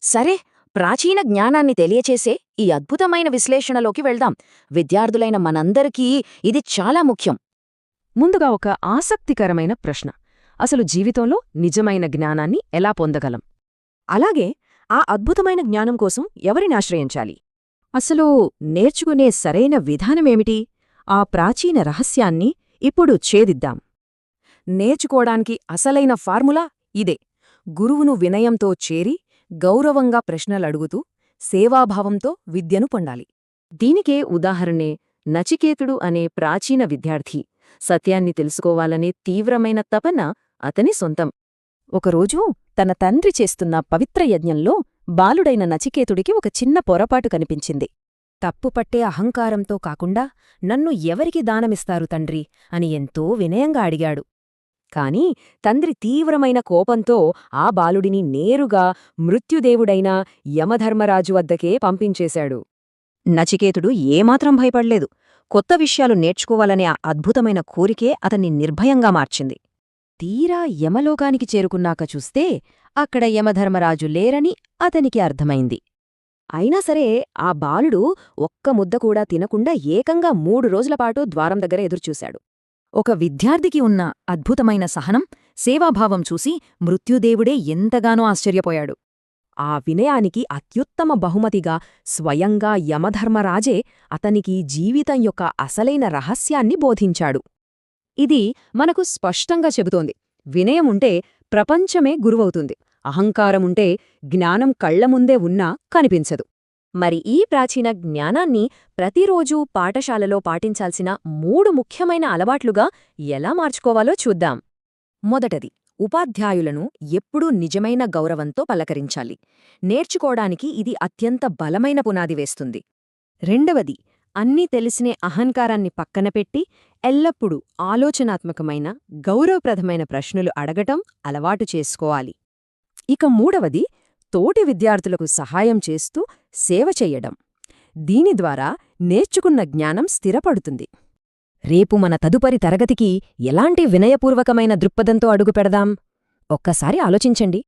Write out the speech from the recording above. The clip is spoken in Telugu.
సరే, ప్రాచీన జ్ఞానాన్ని తెలియచేసే ఈ అద్భుతమైన విశ్లేషణలోకి వెళ్దాం. విద్యార్థులైన మనందరికీ ఇది చాలా ముఖ్యం. ముందుగా ఒక ఆసక్తికరమైన ప్రశ్న. అసలు జీవితంలో నిజమైన జ్ఞానాన్ని ఎలా పొందగలం? అలాగే ఆ అద్భుతమైన జ్ఞానం కోసం ఎవరిని ఆశ్రయించాలి? అసలు నేర్చుకునే సరైన విధానమేమిటి? ఆ ప్రాచీన రహస్యాన్ని ఇప్పుడు ఛేదిద్దాం. నేర్చుకోడానికి అసలైన ఫార్ములా ఇదే. గురువును వినయంతో చేరి, గౌరవంగా ప్రశ్నలడుగుతూ, సేవాభావంతో విద్యను పొందాలి. దీనికే ఉదాహరణే నచికేతుడు అనే ప్రాచీన విద్యార్థి. సత్యాన్ని తెలుసుకోవాలనే తీవ్రమైన తపన అతని సొంతం. ఒకరోజు తన తండ్రి చేస్తున్న పవిత్ర యజ్ఞంలో బాలుడైన నచికేతుడికి ఒక చిన్న పొరపాటు కనిపించింది. తప్పుపట్టే అహంకారంతో కాకుండా నన్ను ఎవరికి దానమిస్తారు తండ్రి అని ఎంతో వినయంగా అడిగాడు. కాని తండ్రి తీవ్రమైన కోపంతో ఆ బాలుడిని నేరుగా మృత్యుదేవుడైన యమధర్మరాజు వద్దకే పంపించేశాడు. నచికేతుడు ఏమాత్రం భయపడ్లేదు. కొత్త విషయాలు నేర్చుకోవాలనే ఆ అద్భుతమైన కోరికే అతన్ని నిర్భయంగా మార్చింది. తీరా యమలోకానికి చేరుకున్నాక చూస్తే అక్కడ యమధర్మరాజు లేరని అతనికి అర్థమైంది. అయినా సరే ఆ బాలుడు ఒక్క ముద్ద కూడా తినకుండా ఏకంగా 3 రోజులపాటు ద్వారం దగ్గర ఎదురుచూశాడు. ఒక విద్యార్థికి ఉన్న అద్భుతమైన సహనం, సేవాభావం చూసి మృత్యుదేవుడే ఎంతగానో ఆశ్చర్యపోయాడు. ఆ వినయానికి అత్యుత్తమ బహుమతిగా స్వయంగా యమధర్మరాజే అతనికి జీవితం యొక్క అసలైన రహస్యాన్ని బోధించాడు. ఇది మనకు స్పష్టంగా చెబుతోంది, వినయముంటే ప్రపంచమే గురువవుతుంది, అహంకారముంటే జ్ఞానం కళ్లముందే ఉన్నా కనిపించదు. మరి ఈ ప్రాచీన జ్ఞానాన్ని ప్రతిరోజూ పాఠశాలలో పాటించాల్సిన 3 ముఖ్యమైన అలవాట్లుగా ఎలా మార్చుకోవాలో చూద్దాం. మొదటది, ఉపాధ్యాయులను ఎప్పుడూ నిజమైన గౌరవంతో పలకరించాలి. నేర్చుకోడానికి ఇది అత్యంత బలమైన పునాది వేస్తుంది. రెండవది, అన్నీ తెలిసినే అహంకారాన్ని పక్కనపెట్టి ఎల్లప్పుడూ ఆలోచనాత్మకమైన, గౌరవప్రదమైన ప్రశ్నలు అడగటం అలవాటు చేసుకోవాలి. ఇక మూడవది, తోటి విద్యార్థులకు సహాయం చేస్తూ సేవ చెయ్యడం. దీని ద్వారా నేర్చుకున్న జ్ఞానం స్థిరపడుతుంది. రేపు మన తదుపరి తరగతికి ఎలాంటి వినయపూర్వకమైన దృక్పథంతో అడుగుపెడదాం? ఒక్కసారి ఆలోచించండి.